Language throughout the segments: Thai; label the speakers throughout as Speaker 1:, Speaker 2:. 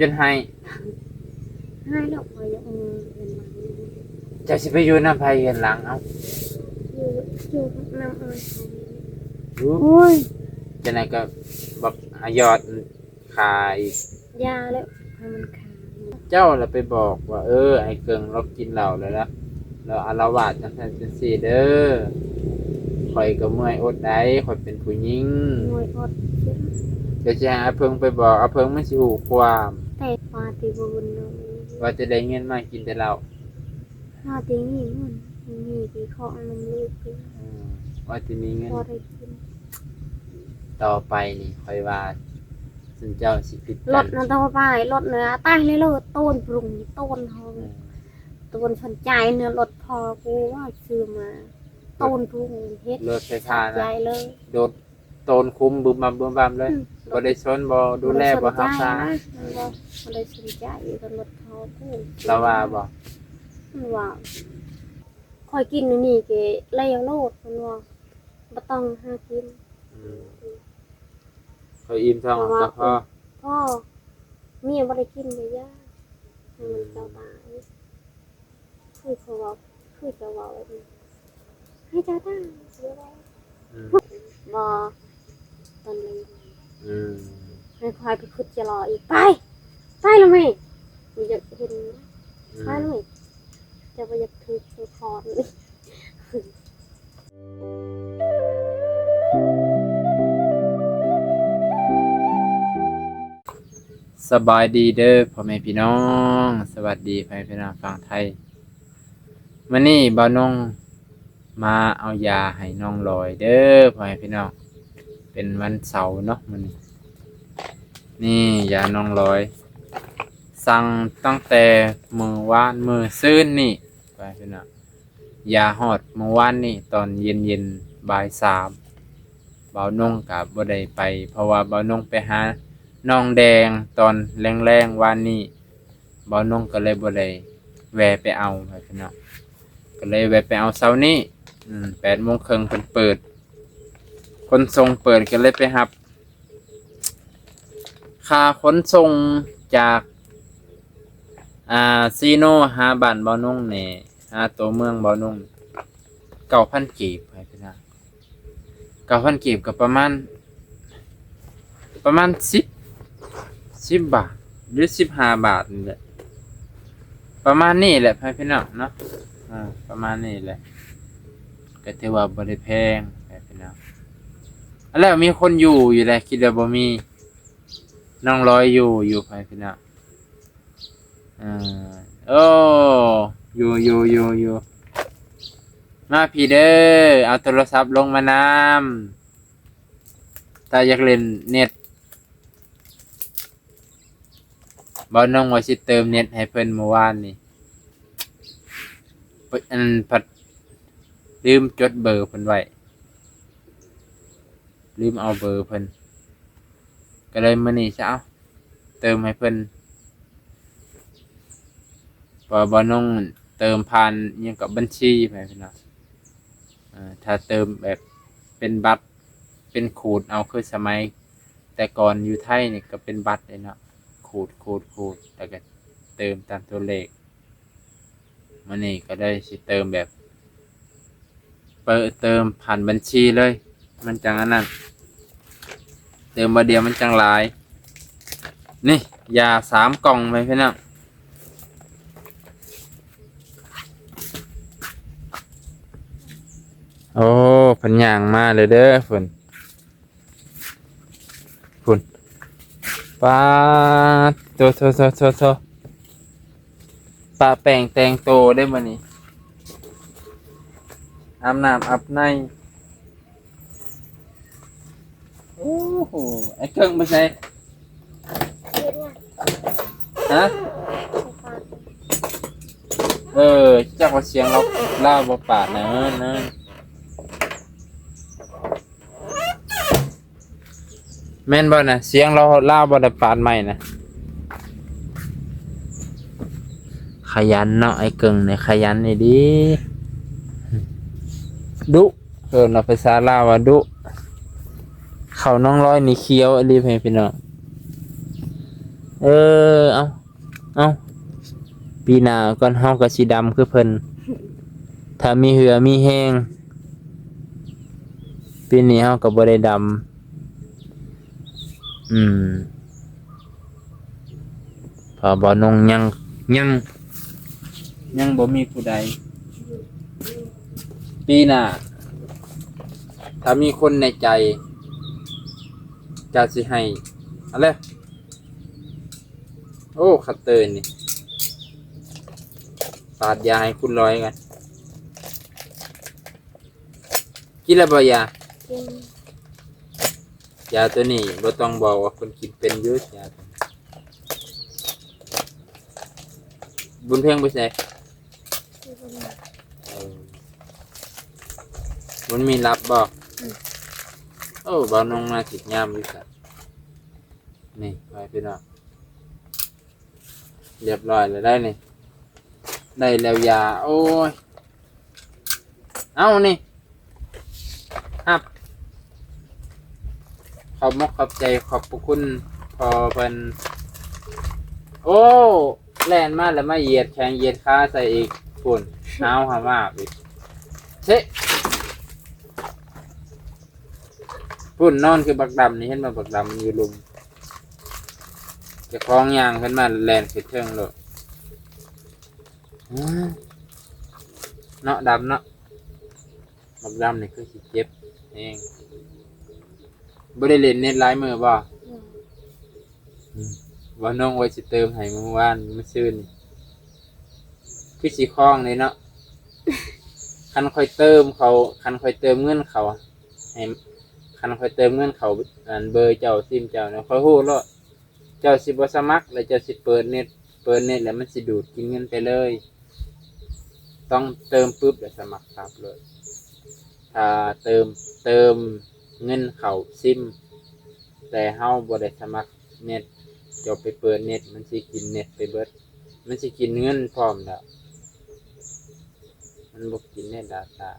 Speaker 1: จนให้
Speaker 2: แล้วคอยยังเป็นมา
Speaker 1: จะสิไปอยู่น้ำไผเห็นหลังเอา
Speaker 2: อยู่น้ำอ้อย
Speaker 1: โอ้ยจะไหนก็บักอายอดขาย
Speaker 2: ยาแล้วให้มันขาด
Speaker 1: เจ้าเราไปบอกว่าไอ้เกิงเรากินเหล้าแล้วละเราอาละวาดจังซั่นจังซี่เด้อข่อยก็เมื่อยอดได้ข่อยเป็นผู้หญิง
Speaker 2: งวยอดเชื่อ
Speaker 1: เดี๋ยวจะให้อาเพิงไปบอกอาเพิงมันสิฮู้ความ
Speaker 2: แต่ปาติบุญเนาะ
Speaker 1: ว่าจะได้เงินมากินแต่เหล้า
Speaker 2: ปาตินี่มันมีกี่ข้อมันลูกกิน
Speaker 1: อืมว่าจะมีเงิน
Speaker 2: พอได้กิน
Speaker 1: ต่อไปนี่ข่อยว่าซึ่งเจ้าสิผิด
Speaker 2: ร
Speaker 1: กั
Speaker 2: ถ
Speaker 1: น
Speaker 2: นั่นต้องไปรถเนื้อใต้เลยเลยต้นปรุงต้นหอม
Speaker 1: อืม
Speaker 2: ต้นสนใจเนื้อรถพอกูว่าซื้อมาต้นปรุงเฮ็ด
Speaker 1: รถไฟฟ้า
Speaker 2: ใจ
Speaker 1: นะ
Speaker 2: เลย
Speaker 1: โดดโตนคุ้มบึมบัมเลยบ่ได้สนบ่ดูแลบ่รักษา
Speaker 2: มันบ่ได้สนใจกับรถพอกู
Speaker 1: เราว่าบ่
Speaker 2: มันว่าคอยกินนี่เกแล้วโลดมันว่าบ่ต้องหากิน
Speaker 1: อืมข่อยอิ่มท้องก็พอ
Speaker 2: พ่อเมียบ่ได้กินเลยย่าให้มันเจ้าตายคือเขาว่าคือจะว่าแบบนี้ให้เจ้าตายเสียแล้ว
Speaker 1: อืม
Speaker 2: บ่ตอนนี้
Speaker 1: อืม
Speaker 2: ให้คอยไปขุดจะรออีกไปแล้วไหมมันอยากเห็นนะไปแล้วไหมจะไปอยากถือถือคอนนี่
Speaker 1: สบายดีเด้อพ่อแม่พี่น้องสวัสดีพ่อแม่พี่น้องฝั่งไทยมื้อนี้บ่าวนงมาเอายาให้น้องลอยเด้อพ่อแม่พี่น้องเป็นวันเสาร์เนาะมื้อนี้นี่ยาน้องลอย สั่งตั้งแต่มื้อวานมื้อซืนนี่พ่อแม่พี่น้องยาฮอดเมื่อวานนี่ตอนเย็นๆบ่าย3บ่าวนงก็บ่ได้ไปเพราะว่าบ่าวนงไปหาน้องแดงตอนแรงๆวานนี้บ่าวนงก็เลยบ่ได้แวะไปเอาพ่อแม่พี่น้องก็เลยแวะไปเอาเช้านี้8:30นเพิ่นเปิดคนส่งเปิดก็เลยไปรับค่าขนส่งจากซีโนหาบ้านบ่าวนงนี่หาตัวเมืองบ่าวนง 9,000 กีบไปพี่น้อง 9,000 กีบก็ประมาณ10 บาทหรือ15 บาทนี่แหละประมาณนี้แหละพี่น้องเนาะประมาณนี้แหละก็ถือว่าบ่ได้แพงพี่น้องแล้วมีคนอยู่แหละคิดว่าบ่มีน้องลอยอยู่พี่น้องโอ้อยู่มาพี่เด้อเอาโทรศัพท์ลงมานำถ้าอยากเล่นเน็ตบ่าวน้องว่าสิเติมเน็ตให้เพิ่นเมื่อวานนี่ผัดลืมจดเบอร์เพิ่นไว้ลืมเอาเบอร์เพิ่นก็เลยมื้อนี้จะเอาเติมให้เพิ่นบ่าวน้องเติมผ่านอิหยังกับบัญชีไปพี่น้องถ้าเติมแบบเป็นบัตรเป็นขูดเอาคือสมัยแต่ก่อนอยู่ไทยนี่ก็เป็นบัตรเลยเนาะขูดแล้วก็เติมตามตัวเลขมื้อนี้ก็ได้สิเติมแบบเติมผ่านบัญชีเลยมันจังอันนั้นเติมบ่เดียวมันจังหลายนี่ยา3 กล่องไปพี่น้องโอ้เพิ่นย่างมาเลยเด้อเพิ่นปาโตปลาแป้งแตงโตได้มื้อนี้อาบน้ำอาบในโอ้โหไอ้เครื่องบ่ใช่
Speaker 2: เฮ็ดว่า
Speaker 1: ฮะจักว่าเสียงเราลาวบ่ปาดนะแม่นบ่น่ะเสียงเราลาวบ่ได้ปาดใหม่นะขยันเนาะไอ้เกิงเนี่ยขยันนี่ดีดุเราภาษาลาวว่าดุเขาน้องร้อยนี่เคี้ยวอันนี้พี่น้อง เอาปีหน้าก่อนเฮาก็สิดำคือเพิ่นถ้ามีเหือมีแห้งปีนี้เฮาก็บ่ได้ดำพอบ่นงยังบ่มีผู้ใดปีหน้าถ้ามีคนในใจจะสิให้อะไรโอ้คัตเตอร์นี่ปาดยาให้คุณร้อยกันกินแล้วบ่ยา
Speaker 2: กิน
Speaker 1: ยาตัวนี้บ่ต้องบอกว่าคนกินเป็นเยอะยาบุญเพ่งไปใส่
Speaker 2: กินบ่ได้
Speaker 1: มันมีรับบ่โอ้บ่าวนงมาติดยามอยู่ซะนี่ไปพี่น้องเรียบร้อยแล้วได้นี่ได้แล้วยาโอ้ยเอานี่ครับขอบมกขอบใจขอบพระคุณพอเป็นโอ้แล่นมาแล้วมาเหยียดแข้งเหยียดขาใส่อีกฝุ่นหนาวหามากอีกเชะฝุ่นนอนคือบักดำนี่เห็นมาบักดำมันอยู่ลุมจะคล้องยางขึ้นมาแล่นขึ้นเทิงเลยเนาะดำเนาะบักดำนี่คือสิเจ็บเองบ่ได้เล่นเน็ตหลายมื้อบ่ว่าน้องไว้สิเติมให้เมื่อวานมื้อซื่นคือสิคล้องเลยเนาะคันค่อยเติมเขาคันค่อยเติมเงินเขาให้คันค่อยเติมเงินเขาอันเบอร์เจ้าซิมเจ้าเนาะค่อยฮู้แล้วเจ้าสิบ่สมัครแล้วเจ้าสิเปิดเน็ตแล้วมันสิดูดกินเงินไปเลยต้องเติมปุ๊บแล้วสมัครครับเลยถ้าเติมเงินเขาซิมแต่เฮาบ่ได้สมัครเน็ตเจ้าไปเปิดเน็ตมันสิกินเน็ตไปเบิดมันสิกินเงินพร้อมแล้วมันบ่กินเน็ตดาต้า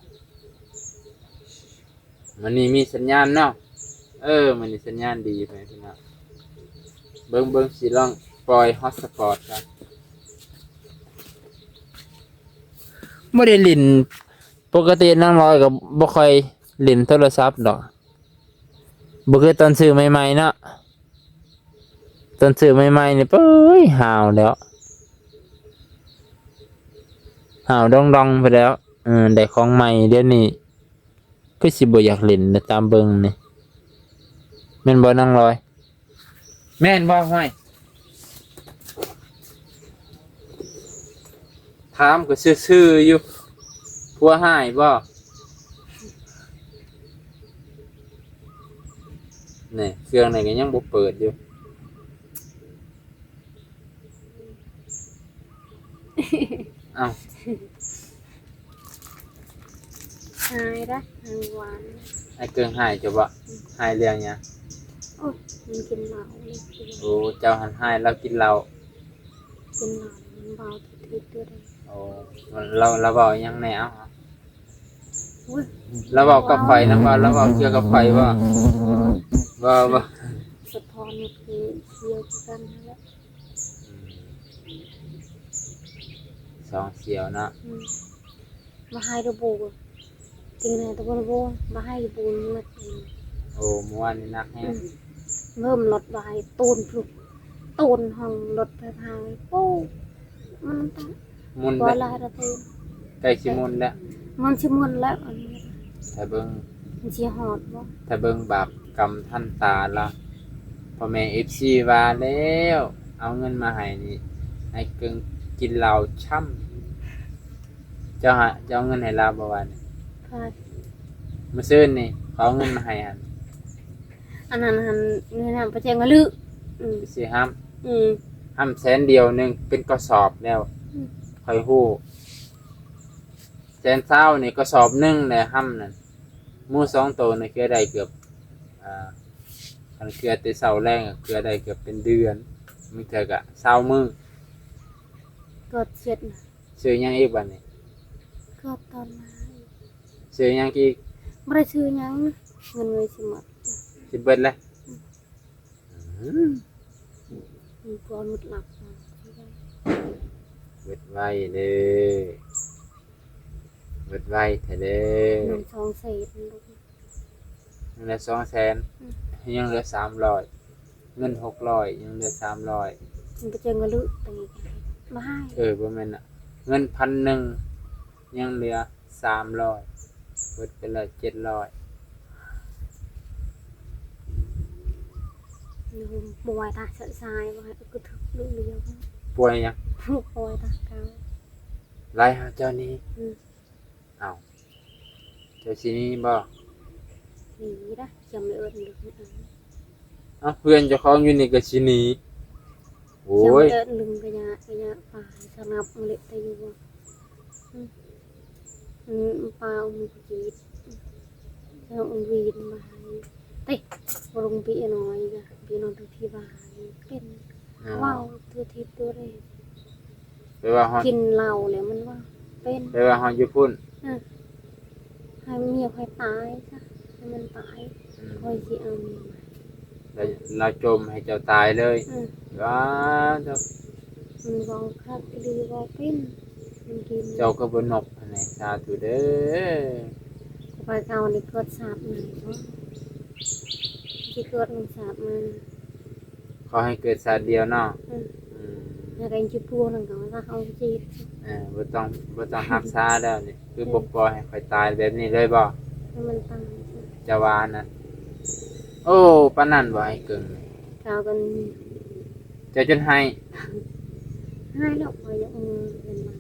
Speaker 1: มันนี่มีสัญญาณเนาะมันนี่สัญญาณดีไปพี่น้องเบิ่งสิลองปล่อยฮอตสปอตครับบ่ได้ลิ้นปกตินั่งรอยก็บ่ค่อยลิ้นโทรศัพท์ดอกบ่คือตอนซื้อใหม่ๆเนาะตอนซื้อใหม่ๆนี่เป้ยห่าวแล้วห่าวดองๆไปแล้วได้ของใหม่เดี๋ยวนี้คือสิบ่อยากเล่นนะตามเบิ่งนี่แม่นบ่นั่งรอยแม่นบ่ห้อยถามก็ซื่อๆอยู่ผัวหายบ่นี่เครื่องนี่ก็ยังบ่เปิดอยู่เอ้า
Speaker 2: หายได้หายหวาน
Speaker 1: ไอ้เกิงหายจะบ่หายเรื่องหยัง
Speaker 2: โอ้ยมันกินเหล้าเลยกิน
Speaker 1: โอ้เจ้าหันหายแล้วกินเหล้า
Speaker 2: เหล้ามันเบาทิศด้วยเลย
Speaker 1: โอ้เราเว้าหยังแหน่เอ้า
Speaker 2: อุ้ย
Speaker 1: เราเว้ากับไฟนำบ่เราเว้าเกี่ยวกับไฟบ่บ่
Speaker 2: สะท้อนนี่คือเสียวกันนั่นแหละ
Speaker 1: สองเสียวเนาะ
Speaker 2: มาให้ระบุจริงนะตะบนระบุมาให้ระบุมัน
Speaker 1: โอ้เมื่อวานนี่นักแฮง
Speaker 2: เริ่มลดไว้ตูนปลุกตูนห้องลดไปพายโอ้มันตั้ง
Speaker 1: มุน
Speaker 2: บ่
Speaker 1: ไป
Speaker 2: ลายระเทน
Speaker 1: ใกล้สิมุนแล้ว
Speaker 2: มันชิมุนแล้วอันนี้
Speaker 1: ถ้าเบิ่ง
Speaker 2: มันชีหอดบ่
Speaker 1: ถ้าเบิ่งบาปกรรมท่านตาละพ่อแม่ FC ว่าแล้วเอาเงินมาให้นี่ให้เกิงกินเหล้าช่ำเจ้าเอาเงินให้ลาบ่ว่านี่
Speaker 2: ค่ะ
Speaker 1: มื้อซื่นนี่เขาเอาเงินมาให้หั่น
Speaker 2: อันนั้นหันเงินหันไปแจ้งว่าลือ
Speaker 1: สิห้าม ห้ามแสนเดียวหนึงเป็นกระสอบแล้วค่อยฮู้แสนเศร้านี่กระสอบหนึงแหละห้ามนั่นหมู2ตัวนี่คือได้เกือบคันเกลือแต่เช้าแรงก็เกลือได้เกือบเป็นเดือนมีเทื่อก็20มื้อ
Speaker 2: เกิดเสร็จนะ
Speaker 1: ซื้อหยังอีกบัดนี้
Speaker 2: เกิดตอนมา
Speaker 1: ซื้อหยังอีก
Speaker 2: ไม่ได้ซื้อหยังเงินเลยสิหมด
Speaker 1: สิเบิดแล้ว
Speaker 2: มีตัวหลุดหลับมา
Speaker 1: เบิดไว้เด้อเบิดไว้เถอะเด้อ
Speaker 2: หนึ่งสองเศษมันลูก
Speaker 1: ยังเหลือ200,000ยังเหลือ300เงิน600ยังเหลือ300
Speaker 2: มันไปเจอเงลึตรงนี้มาให้
Speaker 1: บ่แม่นน่ะเงิน1,100ยังเหลือ300เบิดไปแล้ว700
Speaker 2: บวายตาเสยสายบวายก็ถึกเรื่องเดียว
Speaker 1: ป่วยยัง
Speaker 2: บวายตาเกา
Speaker 1: ไล่หาเจ้านี้เอ้าเจ้าสิหนี้บ่
Speaker 2: หนีได้จำเลยเอิญลึกไม่เอา
Speaker 1: เอ้าเพื่อนเจ้าของอยู่นี่ก็สิหนีโอ้
Speaker 2: จำเลย
Speaker 1: ย
Speaker 2: เอิญลึงกระยะป่าสนับเละแต่อยู่ป่าอุ้มจีดแล้วอุ้มวีนมาเต้บรงปีน้อยจ้ะปีน้อยเป็นพี่บาเป็นว้าวตัวทิพย์ตัวเลย
Speaker 1: ไปว่าฮอด
Speaker 2: กินเหล้าเลยมันว่าเป็น
Speaker 1: ไปว่าฮอดอยู่พุ่น
Speaker 2: ให้เมียคอยตายซะให้มันตายคอยสิเอาเมียมา
Speaker 1: แล้วเราจมให้เจ้าตายเลยว้าเจ้า
Speaker 2: มันบอกคักดีบอกเป็นมันกิน
Speaker 1: เจ้าก็บ่นกอันไหนสาธุเด้อ
Speaker 2: ไปเก่านี่เกิดสาบไหนเพราะที่เกิดมันสาบมา
Speaker 1: ขอให้เกิดชาติเดียวเนาะอืม
Speaker 2: แล้วก็จะพูดนั่นก็ว่าเอาจีบ
Speaker 1: บ่ต้องรับชาแล้วนี่คือบ่ปล่อยให้ข่อยตายแบบนี้เลยบ่
Speaker 2: ให้มันตาย
Speaker 1: จะว่านั่นโอ้ปานนั้นบ่ให้เกิง
Speaker 2: เก่ากัน
Speaker 1: เจ้าจนให้
Speaker 2: ให้แล้วคอยยังมือเป็นหลัง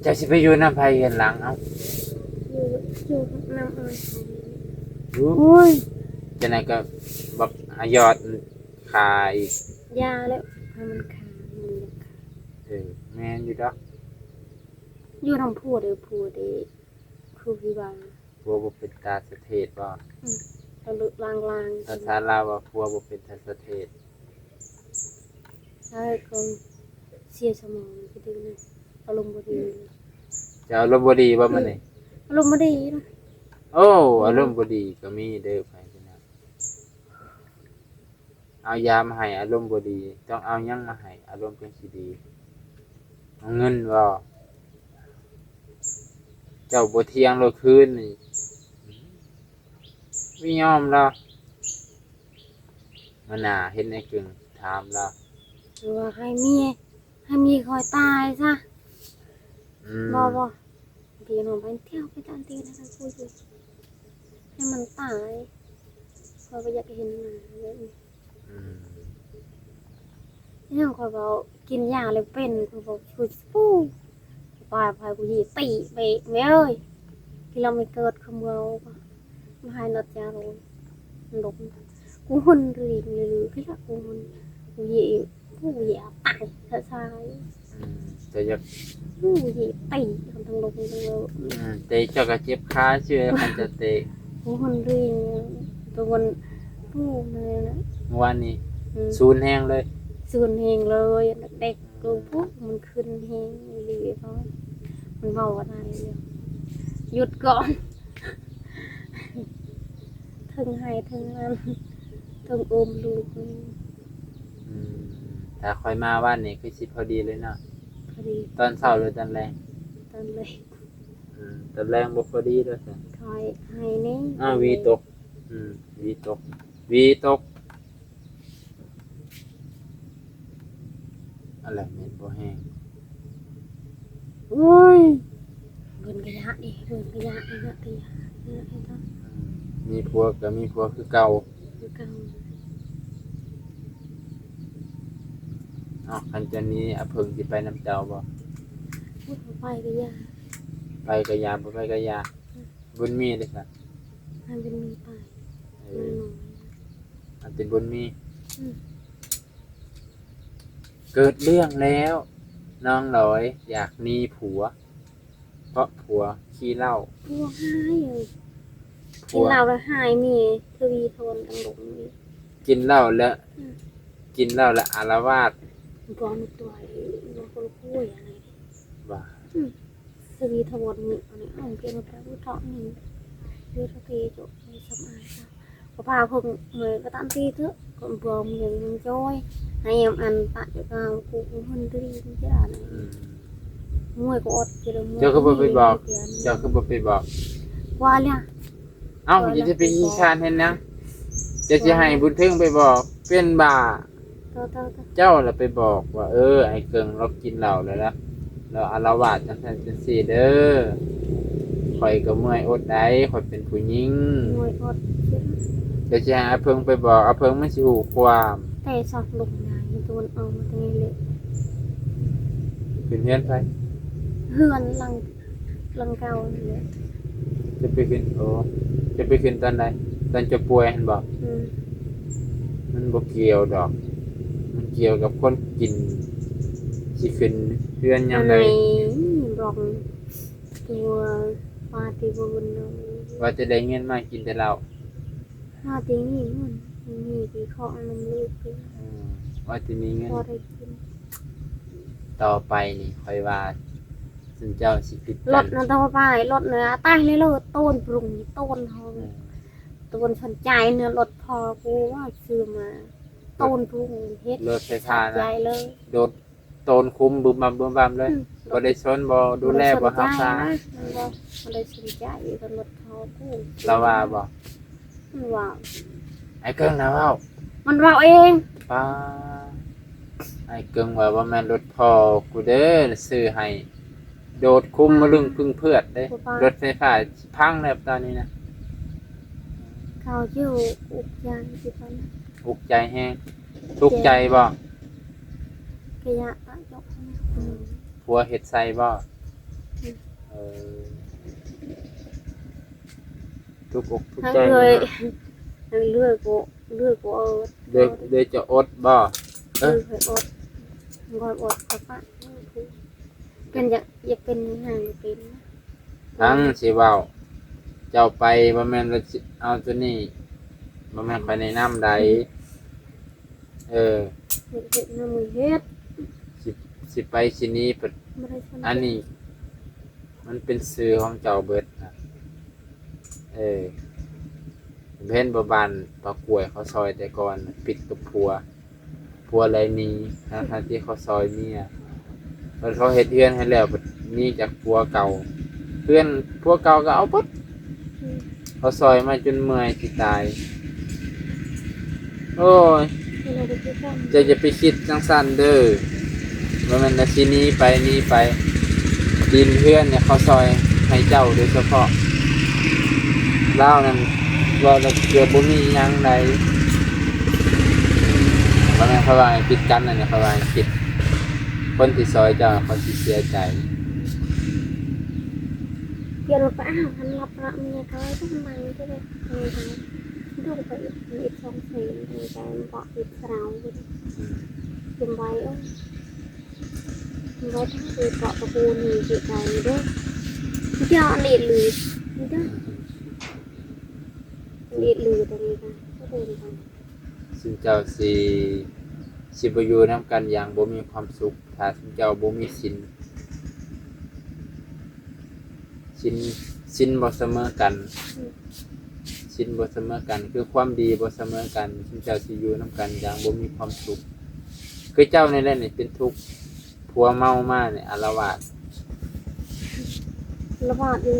Speaker 1: เจ้าสิไปอยู่นำไผเห็นหลังเอ้า
Speaker 2: อยู่น้ำอ้อย
Speaker 1: อยู่
Speaker 2: โอ้ย
Speaker 1: จังได๋ก็บักอายอดคาอีก
Speaker 2: ยาแล้วให้มันขาดมันอยากขาด
Speaker 1: แม่นอยู่ดอก
Speaker 2: อยู่ทำพูดเลยพูดเลยครูพิบาล
Speaker 1: ผัวบ่เป็นตาสะเทศบ่
Speaker 2: ตะลุลางลาง
Speaker 1: ภาษาลาวว่าผัวบ่เป็นตาสะเทศ
Speaker 2: ใช่ก็เสียสมองไปดูนะอารมณ์บดี
Speaker 1: เจ้าอารมณ์บ่ดีบ่มื้อนี้
Speaker 2: อารมณ์บดีนะ
Speaker 1: โอ้อารมณ์บ่ดีก็มีเด้อไผพี่น้องเอายามาให้อารมณ์บ่ดี ต้องเอาหยังมาให้อารมณ์จังสิดีเอาเงินบ่เจ้าบ่เที่ยงเลยคืนนี่ไม่ยอมแล้วมันน่ะเห็นไอ้กึ่งถามแล้ว
Speaker 2: หรือว่าให้เมียคอยตายซะบ่พี่น้องไปเที่ยวไปตามตีนะคะคุยให้มันตายคอยไปอยากเห็นหน้าแบบนี้
Speaker 1: อืม
Speaker 2: เนี่ยคอยบอกกินยาเลยเป็นคอยบอกคุยปู้ปลายพายกูยีตีไปแม่เอ้ยที่เราไม่เกิดคำเรามาให้นัดยาโรยหลงกูหุ่นรีหรือพี่ละกูหุ่นกูยีผู้ยีตังสะสาย
Speaker 1: จะอยาก
Speaker 2: ผู้ยีตีคนทั้งลงทั้งเรา
Speaker 1: เตะเจ้าก็เจ็บขาเชื่อมันจะเตะ
Speaker 2: กูหุ่นรีตัวคนผู้เลยนะ
Speaker 1: เมื่อวานนี้ศูนย์แห้งเลย
Speaker 2: ส่วนเฮงเลยเด็กกูปุ๊บมันขึ้นเฮงรีเขามันเบาอะไรเลยหยุดก่อนถึงให้ถึงนั้นถึงอมลูกนี่
Speaker 1: ถ้าคอยมาว่านนี้คือสิพอดีเลยเนาะ
Speaker 2: พอดี
Speaker 1: ตอนเช้าหรือตอนแรง
Speaker 2: ตอนเลย
Speaker 1: ตอนแรงบ่พอดีเลยสิ
Speaker 2: คอยให้นี่
Speaker 1: วีตกวีตกอะไรเม็ดบ่แห้ง
Speaker 2: โอ้ยเงินกระยะดิเงินกระยะนี่นะกระยะนี่นะไอ้ท่าน
Speaker 1: มีผัวก็มีผัวคือเก่า
Speaker 2: คือเก่า
Speaker 1: คันจะนี้อเพิ่งสิไปน้ำเจ้าบ่
Speaker 2: พูดไปกระยะ
Speaker 1: ไปก็ยาบ่ไปก็ยาบุญมีเด้อค่ะ
Speaker 2: ให้เป็นมีไป
Speaker 1: เอ
Speaker 2: น้
Speaker 1: อ
Speaker 2: อย
Speaker 1: อันเป็นบุญมี เกิดเรื่องแล้ว น้องร้อยอยากมีผัว เพราะผัวขี้เหล้า
Speaker 2: ๆพวกหายเลยกิ
Speaker 1: ผั
Speaker 2: น
Speaker 1: ว
Speaker 2: เหล้าแล้วหายมีทวีโทนตังหลงนี่
Speaker 1: กินเหล้าแล้วกินเหล้าแล้วอาละวาด
Speaker 2: บอลตัวไอ้บอลคนคุยอะไร
Speaker 1: ว่า
Speaker 2: ทวีโทนนี่อันนี้อ้อมเพียงแต่ผู้เฒ่านี่คือทวีจบในสมัยค่ะ có ba hôm người có tạm ti thứ còn vừa mình trôi hai em ăn tại chỗ nào cũng hơn đi chứ à này มวยก็อดจะเลยมวย
Speaker 1: เจ้าก็บ่ไปบอกเจ้าก็บ่ไปบอก
Speaker 2: ว่าเนี่ย
Speaker 1: เอ้าจะไปยิงชาญเห็นนะจะสิให้บุญเพ่งไปบอกเป็นบ่า
Speaker 2: เต้า
Speaker 1: เจ้าล่ะไปบอกว่าไอ้เกิงเรากินเหล้าแล้วละเราอาละวาดจังซั่นจังซี่เด้อข่อยก็เมื่อยอดได้ข่อยเป็นผู้หญิง
Speaker 2: มวยอด
Speaker 1: เดี๋ยวสิให้อาเพิ่งไปบอกอาเพิ่งมันสิฮู้ความ
Speaker 2: แต่สอบลงนะตัวเอามาตรงนี้เลย
Speaker 1: ขึ้นเฮือนไป
Speaker 2: เฮือนลังเก่าเลย
Speaker 1: จะไปขึ้นจะไปขึ้นตอนใดตอนจะป่วยหั่นบ่มันบ่เกี่ยวดอก มันเกี่ยวกับคนกินสิขึ้นเฮือนยามใด
Speaker 2: บอกตัวปาติบุญ
Speaker 1: ว่าจะได้เงินมากินแต่เหล้า
Speaker 2: มาตีนี่มันมีกี่ข้อมันเลือกกิน
Speaker 1: ว่าจะมีเงิน
Speaker 2: พอได้กิน
Speaker 1: ต่อไปนี่ค่อยว่าซึ่งเจ้าสิผิด
Speaker 2: ร
Speaker 1: กั
Speaker 2: ถนั่นต้องไปรถเนื้อใต้เลยเลยต้นปรุงต้นทองต้นสนใจเนื้อรถพอกูว่าซื้อมาต้นปรุงเฮ็ด
Speaker 1: รถไฟฟ้า
Speaker 2: ใจ
Speaker 1: นะ
Speaker 2: เลย
Speaker 1: โดนโตนคุ้มบึมบัมเลยบ่ได้สนบ่ดูแลบ่รักษา
Speaker 2: มันได้สนใจกับรถพอกู
Speaker 1: เราว่าบ่
Speaker 2: มันว่า
Speaker 1: ไอ้เกิงนะเว้า
Speaker 2: มันว่าเอง
Speaker 1: ป้าไอ้เกิงว่าบ่แม่นรถพ่อกูเด้อซื้อให้โดดคุ้มมาลึงพึ่งเพือดเด้รถไฟฟ้าสิพังแล้วตอนนี้นะ
Speaker 2: เขาอยู่อุกยางสิพัน
Speaker 1: ทุกข์ใจแฮงทุกข์ใจบ่
Speaker 2: ขยะปะยก
Speaker 1: ผัวเฮ็ดใส่บ่เออทุกอกทุก
Speaker 2: ทั้ง
Speaker 1: ใจ
Speaker 2: เลยเลือกกูเ
Speaker 1: เด้จะอดบ่
Speaker 2: เคยอดงอนอดกับปะเป็นอยากเป็นห่างเป็น
Speaker 1: ทั้งสิเว้าเจ้าไปบ่แม่นว่าสิเอาตัวนี้บ่แม่นไปในน้ำใด
Speaker 2: เฮ็ดน้ำมือเฮ็ด
Speaker 1: สิไปสินี้เปิดอันนี้ มันเป็นสื่อของเจ้าเบิดนะเพิ่นบ่บานปากกล้วยเขาซอยแต่ก่อนปิดกับผัวอะไรนี้ทั้งที่เขาซอยเมียเพิ่นเขาเฮ็ดเฮือนให้แล้วบัดนี้จากผัวเก่าเพื่อนผัวเก่าก็เอาปึ๊บเขาซอยมาจนเมื่อยสิตายโอ้ยจะไปคิดจังซั่นเด้อว่ามันน่ะสินี้ไปดินเพื่อนเนี่ยเขาซอยให้เจ้าโดยเฉพาะลาวนั่นว่าเราเกือบบ่มีหยังใดว่าแม่นเขาว่าให้ปิดกันนั่นน่ะเขาว่าให้ปิดคนที่ซอยเจ้าเขาสิเสียใจ
Speaker 2: เกี่ยวกับอ้าวทันรับละเมียเขาต้องทำไมใช่ไหมดูไปอีก2 4ในใจเกาะอีกสาวเป็นไว้ไว้ทั้งคือเกาะตะปูนี่จิตใจด้วยเจ้าเลียดลือนี่ด้วยเลียดลือตรงนี้ค่ะก็เดินไป
Speaker 1: ซึ่งเจ้าสิบ่อยู่นํกันอย่างบ่มีความสุขถ้าซึ่งเจ้าบ่มีศีลบ่เสมอกันศีลบ่เสมอกันคือความดีบ่เสมอกันซึ่งเจ้าสิอยู่นํกันอย่างบ่มีความสุขคือเจ้านี่แหละนี่เป็นทุกข์ผัวเมามาเนี่ยอาละวาด
Speaker 2: ระบาดอยู่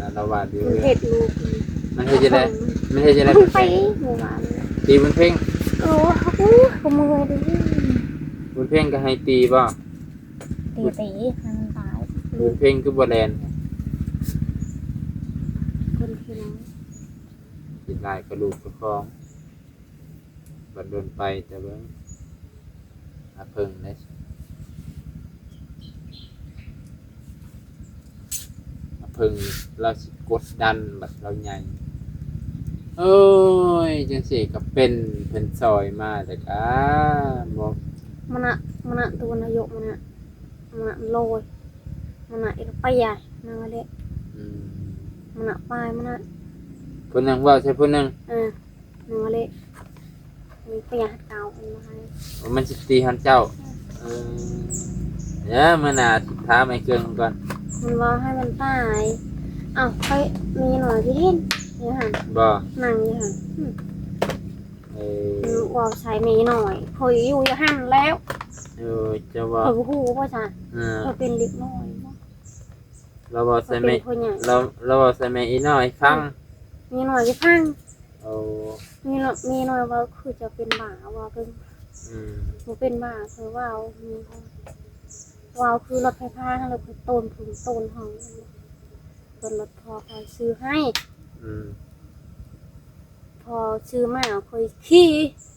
Speaker 1: อาละวาดอยู่
Speaker 2: มันเห็ดลูก
Speaker 1: มันเฮ็ดจังได๋
Speaker 2: ไปหมู่บ้าน
Speaker 1: ตีบุญเพ่ง
Speaker 2: โอ้ขโมยดิ
Speaker 1: บุญเพ่งก็ให้ตีบ่
Speaker 2: ตีมันตาย
Speaker 1: บุญเพ่งคือบ่แลน
Speaker 2: คนที่น้อง
Speaker 1: กินหลายกระดูกกระคองบัดโดนไปแต่เบิ่งอาเพิ่งได้อาเพิ่งเราสิกดดันบัดเราใหญ่โอ้ยจังซี่ก็เป็นเพิ่นซอยมาแต่ก็บ่
Speaker 2: มันอะตัวนายกมันอะโลยมันอะอีกไปใหญ่นั่งเล็ก
Speaker 1: อืม
Speaker 2: มันอะปลายมันอะ
Speaker 1: ผู้หนึงเว้าใส่ผู้หนึง
Speaker 2: นั่งเล็กมีไปใหญ่เก่าอันมาให้
Speaker 1: ว่ามันสิตีหันเจ้าเดี๋ยวมื้อหน้าสิถามไอ้เกิงก่อน
Speaker 2: มันว่าให้มันตายอ้าวค่อยมีหน่อยพี่ดิน อยู่หั่น
Speaker 1: บ่
Speaker 2: นั่งอยู่หั่น
Speaker 1: เอ
Speaker 2: ว่าใช้มีหน่อยเคยอยู่หั่นแล้ว
Speaker 1: จะว่า
Speaker 2: เคยฮู้บ่จ้ะ
Speaker 1: อ่า
Speaker 2: เคยเป็นเด็กน้อยบ่
Speaker 1: เราบอก
Speaker 2: เค
Speaker 1: ใส่
Speaker 2: ย
Speaker 1: แม่
Speaker 2: เป็นผู้ใหญ่
Speaker 1: เราบอกใส่แม่อีน้อยฟัง
Speaker 2: มีหน่อยสิฟัง
Speaker 1: โอ้
Speaker 2: มีหน่อยว่าคือจะเป็นบ้าว่าเป็น
Speaker 1: อืม
Speaker 2: บ่เป็นบ้าคือว่าวมีว่าวคือรถไฟฟ้าทั้งรถคือต้นผึ่งต้นห้องเป็นรถพอคอยซื้อให้
Speaker 1: อืม
Speaker 2: พอซื้อมาคอยขี่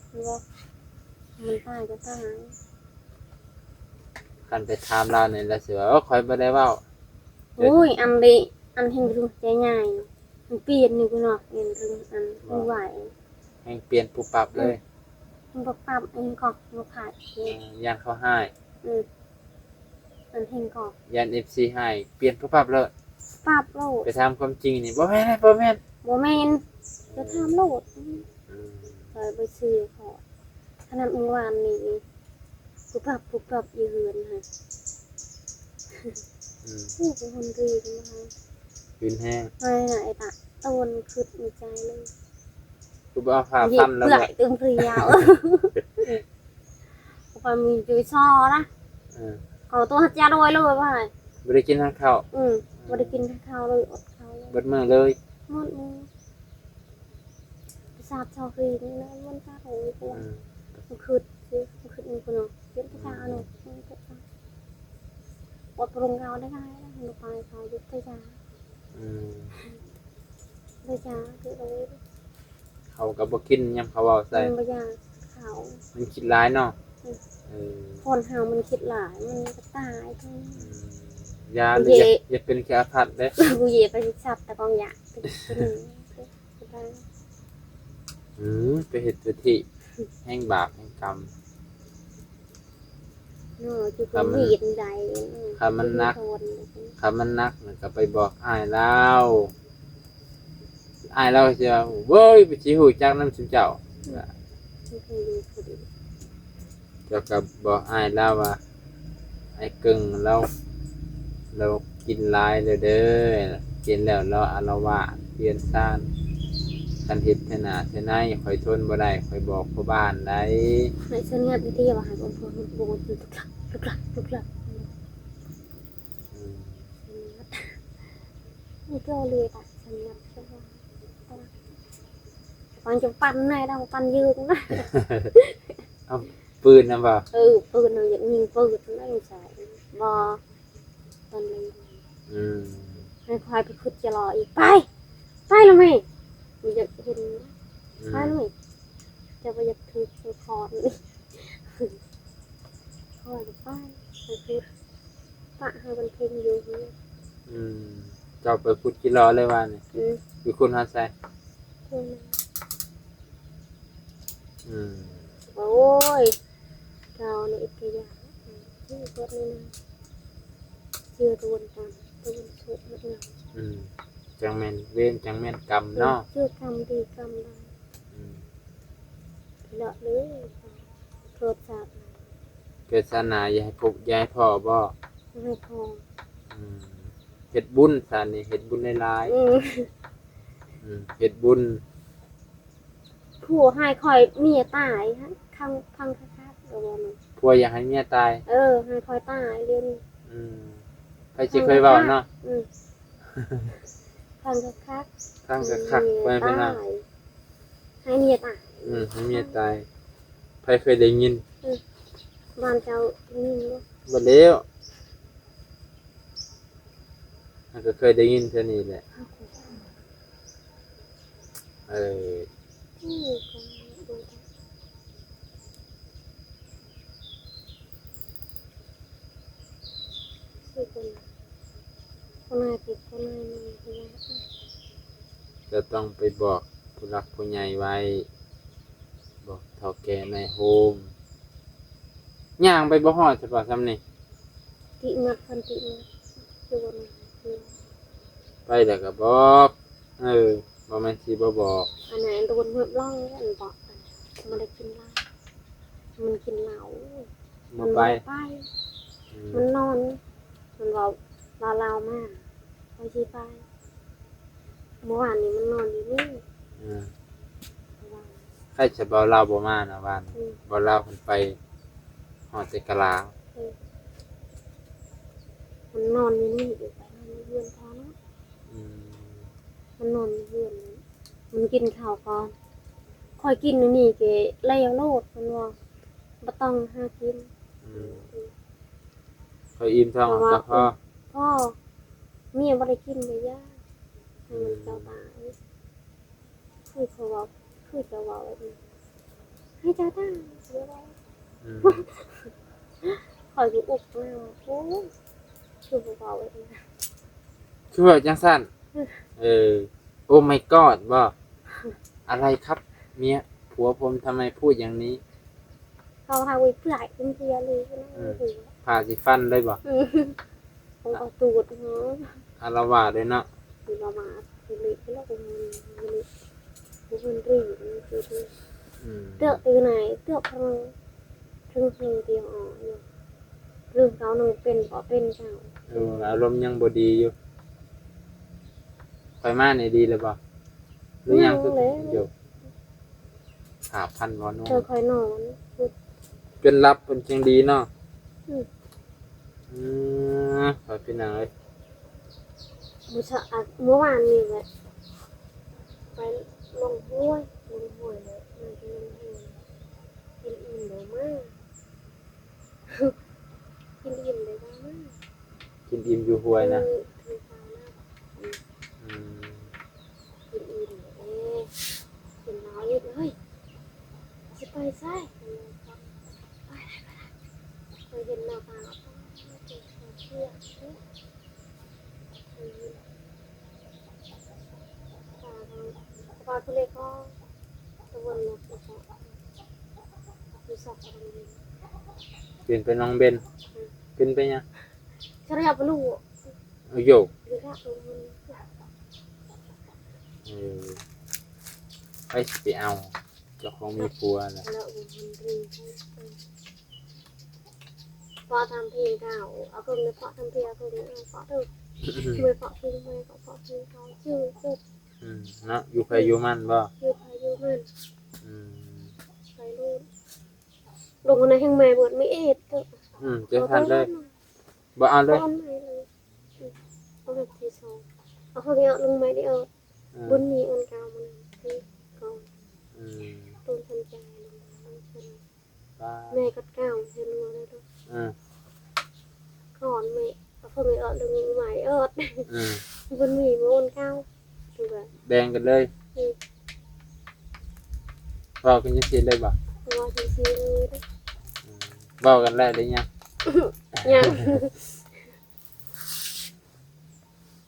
Speaker 2: คือว่ามันตายก็ตาย
Speaker 1: คันไปถามเราเนี่ยเราสิว่าโอ้ข่อยบ่ได้เว้า
Speaker 2: โอ้ยอันนี้อันเห็นรู้ใจง่ายมันเปลี่ยนอยู่เนาะเห็นรู้อันไม่ไหว
Speaker 1: แห่งเปลี่ยนปุบปับเลย
Speaker 2: มันปรับเองก่อนมาผ่าเอง
Speaker 1: ย่านเขาให้
Speaker 2: อันเห็นก่อน
Speaker 1: ย่าน FC ให้เปลี่ยนปุบปับเลย
Speaker 2: ปรับโลด
Speaker 1: ไปถามความจริงนี่บ่แม่นบ่แม่น
Speaker 2: โมเมนจะทำโลด
Speaker 1: อืม
Speaker 2: ไปซื้อขอขนาดเมื่อวานนี้ปุบปับยืนค่ะ
Speaker 1: อืม
Speaker 2: ผู้เป็นคนดีมา
Speaker 1: คืนแห้ง
Speaker 2: ไม่ไหนตะต้นคืดในใจเลย
Speaker 1: กูบ่เอาผ้า
Speaker 2: หยิ
Speaker 1: พั
Speaker 2: บ
Speaker 1: นแล้ว
Speaker 2: เปลือ
Speaker 1: บ่
Speaker 2: ยตึงเพรียวพอมีจุยซอนะ
Speaker 1: เออ
Speaker 2: เอาตัวหัดยาด้วยเลยว่า
Speaker 1: บ่ได้กินทางข้าว
Speaker 2: ไม่ได้กินข้าวเลยอดข้าวเลย
Speaker 1: เบิดมื้อเลย
Speaker 2: หมดมือประสาทชาวกรีนี่นะมันตาโหยกู
Speaker 1: อืม
Speaker 2: มันคืดสิมันคืดมันคนเนาะเย็นตาเนาะมันก็ตาอดปรุงเราได้ไงนะมันไปเขายุบตา
Speaker 1: อืม
Speaker 2: ได้จ้าคือเอาไว้
Speaker 1: เขาก็บ่กินยามเขาเว้าใส่
Speaker 2: มันบยาเขา
Speaker 1: มันคิดร้ายเนาะเออ
Speaker 2: คนเฮามันคิดหลายมันก็ตายทั้ง
Speaker 1: อืมยาหรืออย่าเป็นแค่อาภัพเด้
Speaker 2: กูเหยียบไปชับแต่กองหยาเป็นหนึ่งก็ได้
Speaker 1: ไปเฮ็ดตัวที่แห่งบาปแห่งกรรม
Speaker 2: เนาะจุดมันวีดใด
Speaker 1: คันมันนักน่ะก็ไปบอกอ้ายแล้วอ้ายเราสิว่าเว้ยไปสิฮู้จักนำซุเจ้า
Speaker 2: ไม่เคยดูคนอื่น
Speaker 1: เจ้าก็บอกอ้ายแล้วว่าไอ้กึ่งเรากินหลายแล้วเด้อกินแล้วเราอาละวาดเปลี่ยนซ่านคันเฮ็ดเทน่าเทไหนข่อยทนบ่ได้ข่อยบอกพ่อบ้านได้
Speaker 2: ในเส้นเงียบที่ว่าหายองค์พระโบนทุกหลัก
Speaker 1: อืม
Speaker 2: นี่ก็เลยตัดเส้นเงียบใช่ไหมตอนจะปั้นได้ต้องปั้นยืนนะ
Speaker 1: เอาปืนนำบ่
Speaker 2: ปืนเราอย่างยิงปืนนั่นใช่บอตอนนี้
Speaker 1: อืม
Speaker 2: ให้คอยไปขุดจะรออีกไปแล้วไหมมันจะเห็น
Speaker 1: อื
Speaker 2: ไป
Speaker 1: ม
Speaker 2: แล้วไหมจะไปจะถือคอนี่คอยไปคือปะให้มันเพ่งอยู่นี่
Speaker 1: อืมเจ้าไปพุดกิโลเลยว่านี่อยู่คุณฮอดไส
Speaker 2: คือ
Speaker 1: อืม
Speaker 2: โอ้ยเราเนี่ยอีกอย่างที่รถนี่นะเชื่อตัวกันตัวสุดมาก
Speaker 1: อืมจังแม่นเวรจังแม่นกรรมเนาะ
Speaker 2: ชื่อกรรมดีกรรมได้
Speaker 1: อืม
Speaker 2: เลาะเลยโทษจับ
Speaker 1: เกิดศาสนาอย่าให้พบอย่าให้พ่อบ่
Speaker 2: ไม่พอ
Speaker 1: อืมเฮ็ดบุญซะนี่เฮ็ดบุญหลายๆเฮ็ดบุญ
Speaker 2: ผัวให้คอยเมียตายฮะคำคักๆเอาว่ามัน
Speaker 1: ผัวอยากให้เมียตาย
Speaker 2: ให้คอยตายเรียน
Speaker 1: อืมใครสิเคยเว้าเนาะ
Speaker 2: คำคัก
Speaker 1: ทางก็คักไว้เพิ่นน่ะ
Speaker 2: ให้เมียตาย
Speaker 1: ให้เมียตายใครเคยได้ยิน
Speaker 2: บ้านเจ้านี่ลูก
Speaker 1: บ่แล้วมันก็เคยได้ยินเท่านี้แหละเออ
Speaker 2: ที่ก็ดูที่คนนายติดคนนายมีคนนาย
Speaker 1: จะต้องไปบอกผู้หลักผู้ใหญ่ไว้ บอกเฒ่าแก่ในโฮมย่างไปบ่ฮอดใช่ป่ะซ้ำนี่
Speaker 2: ติมัดคันติมัดคือวัน
Speaker 1: ไปแล้วก็บอกบ่แม่นสิบ่บอก
Speaker 2: อันไหนโดนเหือบล่องกันบอกมันได้กินเหล้ามันกินเหล้า
Speaker 1: บ่ไป อืม
Speaker 2: มันนอนมันบอกลาวมากไปที่ไปไป เมื่อวานนี้มันนอนอยู่นี่
Speaker 1: อืม
Speaker 2: เมื่อวาน
Speaker 1: ใครจะเบาเล่าบ่มานะบ้าน เบาเล่าเพิ่นไปฮอดแต่กะลา
Speaker 2: มันนอนอยู่นี่อยู่ไปนอนอยู่เรือนพอเนาะ
Speaker 1: อืม
Speaker 2: มันนอนอยู่เรือนนั้นมันกินข้าวก่อนคอยกินอยู่นี่เกเลี้ยวโลดมันว่าบ่ต้องหากิน
Speaker 1: อืมเขาอิ่มท้องเอาก็พอ
Speaker 2: พ่อเมียบ่ได้กินเลยย่าให้มันเจ้าตายคือเขาบอกคือจะบอกแบบนี้ให้เจ้าตายเดี๋ยวว่า
Speaker 1: อืม
Speaker 2: คอยอยู่อุกมาโอ้คือบ่บอกแบบนี้
Speaker 1: คือว่าจังซั่นโอ้ my god บ่อะไรครับ เมียผัวผมทำไมพูดอย่างนี้
Speaker 2: เขาหาไว้เพื่อให้เป็นเพียเลยนะหัว
Speaker 1: ผ่าสิฟันเลยบ่
Speaker 2: ผมก็ตูดเนาะ
Speaker 1: อารวาสเลยเนาะ
Speaker 2: คือประมาณคือเลยที่เราเป็นมันมันรีบคือ
Speaker 1: อืม
Speaker 2: เตือกtừ nàyเตือกพลังถึงสิ่งเดียวอ๋ออยู่เรื่องเขาหนึ่งเป็นเพราะเป็นเจ้า
Speaker 1: อารมณ์ยังบ่ดีอยู่ไปมานี่ดีเลยบ่หรือยังคืออยู่5,000บ่เนาะ
Speaker 2: เธอคอยนอนคือ
Speaker 1: เป็นรับเป็นจังดีเนาะ
Speaker 2: อืม
Speaker 1: ขอพี่น้องเอ้ย
Speaker 2: บุษะเมื่อวานนี้แหละไปลงห้วยเลยมันจะลงห้วยกินอิ่มเลยมากกินอิ่มเลยมาก
Speaker 1: กินอิ่มอยู่ห้วยนะ
Speaker 2: คือฟ้าหน้า
Speaker 1: อืม
Speaker 2: กินอิ่มเลยกินน้อยเลยจะไปใช่ไปเคยเห็นหน้าตาเชื่อปลาทะเลก็ตะวันตกแล้วก็มีสัตว์อะไร
Speaker 1: เปลี่ยนเป็นน้องเบนขึ้นไปยัง
Speaker 2: ฉันอยากไปลูก
Speaker 1: เอาโยก
Speaker 2: หรือถ้าลงมัน
Speaker 1: เออไปสิไปเอาเจ้าของมีผัวน่ะ
Speaker 2: แล้วมันรีพอทำเพลงเก่าเอาคนไปเพาะทำเพลงเอาคนไปเพาะเถอะไม่เพาะเพลงไม่เพาะเพลงเขาชื่อ
Speaker 1: เนาะอยู่ใครอยู่มันบ่
Speaker 2: ชื่อพายุมัน
Speaker 1: อืม
Speaker 2: ไปลูกลงในแห่งใหม่บทไม่เอ็ดก็
Speaker 1: เจะทันเลยบ่เอาเลย
Speaker 2: ตอนไหนเลยเอาแบบที่สองเอาเขาเนี้ยลงไม่ได้เอาบนนี้อันเก่ามันคือก่อน
Speaker 1: อืม
Speaker 2: ต้นสันใจลงมาใช่ไหม
Speaker 1: ป้า
Speaker 2: แม่ก็เก่าเห็นมาเลยด้วย
Speaker 1: อืม
Speaker 2: ก่อนแม่เอาเขาไม่เอาลงใหม่เอิด
Speaker 1: อืม
Speaker 2: บนมีมันวันเก่าถูกไหม
Speaker 1: แบ่งกันเลยเว้ากันจังซี่เลยบ่
Speaker 2: ตัวที่ซีเลยนะ
Speaker 1: เว้ากันแล้วได้ยัง
Speaker 2: ยัง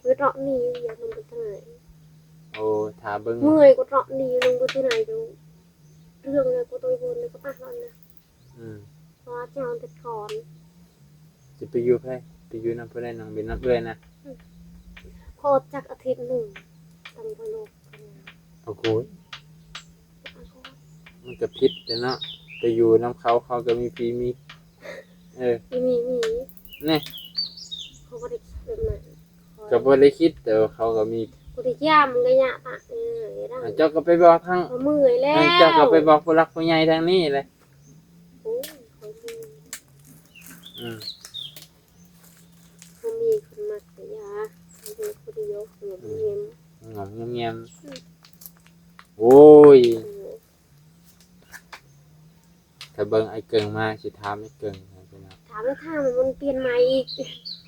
Speaker 2: คือเจาะนี้อย่าลงไปที่ไหน
Speaker 1: โอ้ถ้าเบิ่ง
Speaker 2: เมื่อยก็เจาะนี้ลงไปที่ไหนดูเรื่องเลยก็ตัวบนเลยก็ปะแล้วนะ
Speaker 1: อืม
Speaker 2: เพราะเจ้าติดก่อน
Speaker 1: สิไปอยู่ไผไปอยู่นำผู้ใดน้องเบนนำเอื้อยนะ
Speaker 2: พอจากอาทิตย์หนึ่งตั้งพโลก
Speaker 1: โอ้โหมันก็ผิดเด้อเนาะไปอยู่นำเขาเขาก็มีพี่มี
Speaker 2: มี
Speaker 1: นี่
Speaker 2: เขาบริคิดแบบนั้น
Speaker 1: ก็บ่ได้คิดแต่ว่าเขาก็มี
Speaker 2: บริย่ามกระยะปะได้
Speaker 1: เจ้าก็ไปบอกทาง
Speaker 2: เขาเมื่อยแล้ว
Speaker 1: เจ้าก็ไปบอกผู้หลักผู้ใหญ่ทางนี้เลย
Speaker 2: โอ้เขามี
Speaker 1: อืม
Speaker 2: เขามีคนมักกระยะเขาเป็นคนเดียวเหงียบ
Speaker 1: งอมเงียบๆโอ้ยถ้าเบิ่งไอ้เกิงมาสิถามไอ้เกิงให้พี่น้อง
Speaker 2: ถามแล้วถ้ามันเปลี่ยนใหม่อีก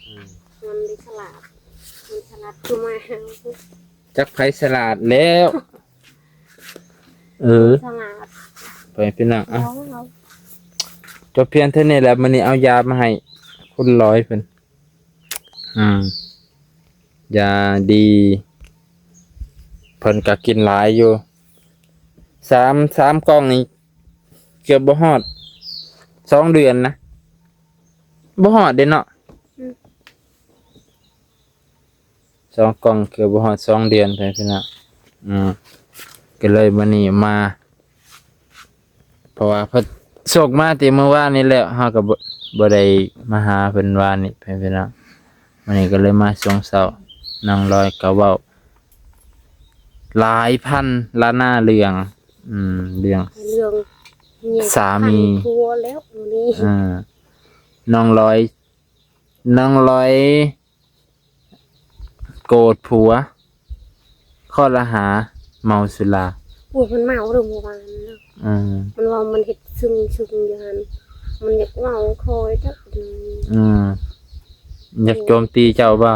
Speaker 1: อืม
Speaker 2: มันได้ฉลาดมันฉลาดคือมา
Speaker 1: จักไผสลัดแล้ว
Speaker 2: ฉลาด
Speaker 1: ไปพี่น้องอ่ะ
Speaker 2: เรา
Speaker 1: จบเพียงเท่านี้แหละมื้อนี้เอายามาให้คุณร้อยเพิ่นยาดีเพิ่นก็กินหลายอยู่3กล่องนี่เกือบบ่ฮอด2 เดือนนะบ่ฮอดเด้เนาะ2 กล่องเกือบบ่ฮอด2 เดือนไปพี่น้องก็เลยมื้อนี้มาเพราะว่าเพิ่นส่งมาแต่เมื่อวานนี้แล้วเฮาก็บ่ได้มาหาเพิ่นวานนี้พี่น้องมื้อนี้ก็เลยมาช่วงเช้านางลอยก็เว้า หลายพันละหน้าเรื่องเรื่อง
Speaker 2: เรื่องเนี่ย
Speaker 1: สามี
Speaker 2: พันทัวแล้วนี่
Speaker 1: น้องร้อยโกรธผัวข้อละหาเมาสุรา
Speaker 2: ปวดมันเมาเรื่องเมื่อวานเนาะ มันว่ามันเห็ดซึ่งอยู่หันมันอยากเมาคอยจัก
Speaker 1: อยากโจมตีเจ้าบ่า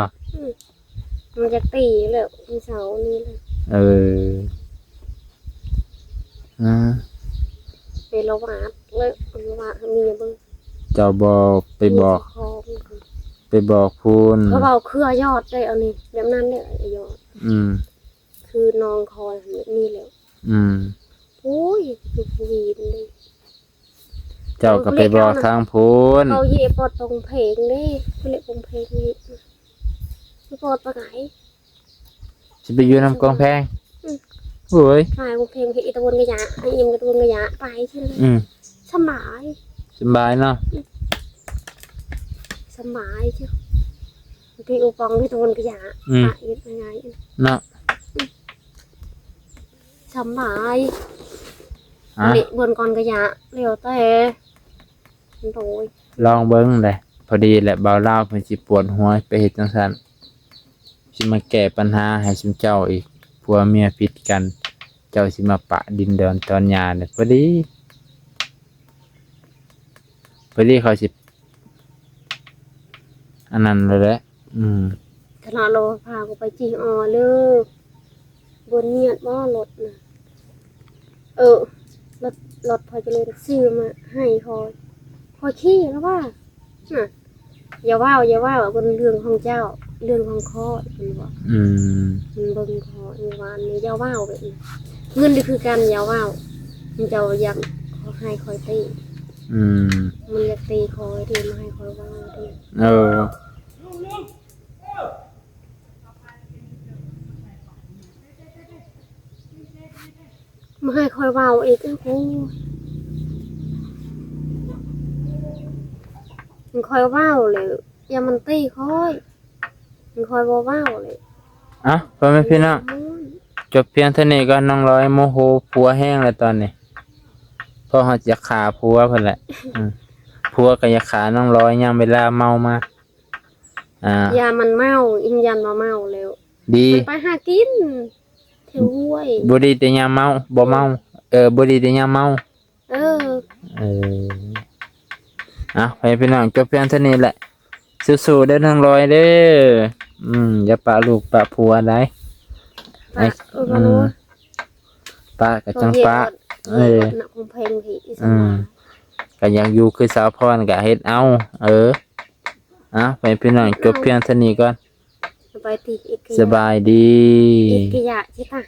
Speaker 2: มันจะตีแล้ววันเสาร์นี้เลย เป็นระหว่างเลยระหว่างมีเบิ่ง
Speaker 1: เจ้าบอกไปบอก
Speaker 2: คอมันก็
Speaker 1: ไปบอกพูน
Speaker 2: เขาเบาเครือยอดได้เอานี่แบบนั้นเนี่ยไอ้ยอด คือนองคอยแบบนี้แหล้วโอ้ยคือผู้หญิงเลย
Speaker 1: เจ้าก็ไปบอกทางพูน
Speaker 2: เขาเย่ปอดตรงเพลงนี่เขาเรียกตรงเพลงนี่ไม่ปอดปะไหน
Speaker 1: จะไปอยู่นำกองแพงโอ้ย
Speaker 2: ใช่ตรงเพลงที่ตะวันกระยะไอ้ยิมกระตะวันกระยะไปใช่ไหมสบาย
Speaker 1: สบายเนาะ
Speaker 2: สบายใช่พี่อุปองที่ตะวันกระยะไปยังไง
Speaker 1: เนาะ
Speaker 2: สบายเด็กบนกอนกระยะเร็วแต่โดย
Speaker 1: ลองเบิ้งเลยพอดีแหละเบาเล่าเพิ่นสิปวดหัวไปเฮ็ดจังซั่นสิมาแก้ปัญหาให้ซุมเจ้าอีกผัวเมียผิดกัน เจ้าสิมาปะดินดอนตอนหญ้าเนี่ยพอดีเขาสิอันนั้นเลยแหละ
Speaker 2: ขณะเราพากูไปจีออเลยบนเนียดบ่รถนะรถพอจะเลยซื้อมาให้คอยขี้แล้วว่าอย่าว่าบนเรื่องของเจ้าเรื่องของคอมันบอกมันเบิ่งคอในวันนี้อย่าว่าแบบนี้เงินนี่คือการอย่าว่ามันจะอยากขอให้คอยตีมันอยากตีคอยดีมาให้คอยว่าดีมาให้คอยว่าอีกโอ้โหมันคอยว่าเลยอย่ามันตีคอยมันคอยว่าเลย
Speaker 1: พ่อแม่พี่น้องจบเพียงเท่านี้ก็น้องร้อยโมโหผัวแห้งแล้วตอนนี้พ่อเขาจะขาผัวเพิ่นแหละผัวก็อยากขาน้องร้อยยามเวลาเมามา
Speaker 2: ยามันเมาอินยันมาเมาแล้ว
Speaker 1: ดี
Speaker 2: ไปหากินเที่ยวห้วย
Speaker 1: บ่ดีแต่ยามเมาบ่เมาบ่ดีแต่ยามเมาไปพี่น้องจบเพียงเท่านี้แหละสู้ๆเด้อน้องร้อยเด้ออย่าปะลูกปะผัวได้ปะกับจังปะ
Speaker 2: ของเพลงที่
Speaker 1: ก็อยากอยู่คือสาวพรก็เฮ็ดเอาไปพี่น้องจบเพียงเท่านี้ก่อน
Speaker 2: ไปตีอีก
Speaker 1: สบายดี
Speaker 2: อีกอยากใช่ปะ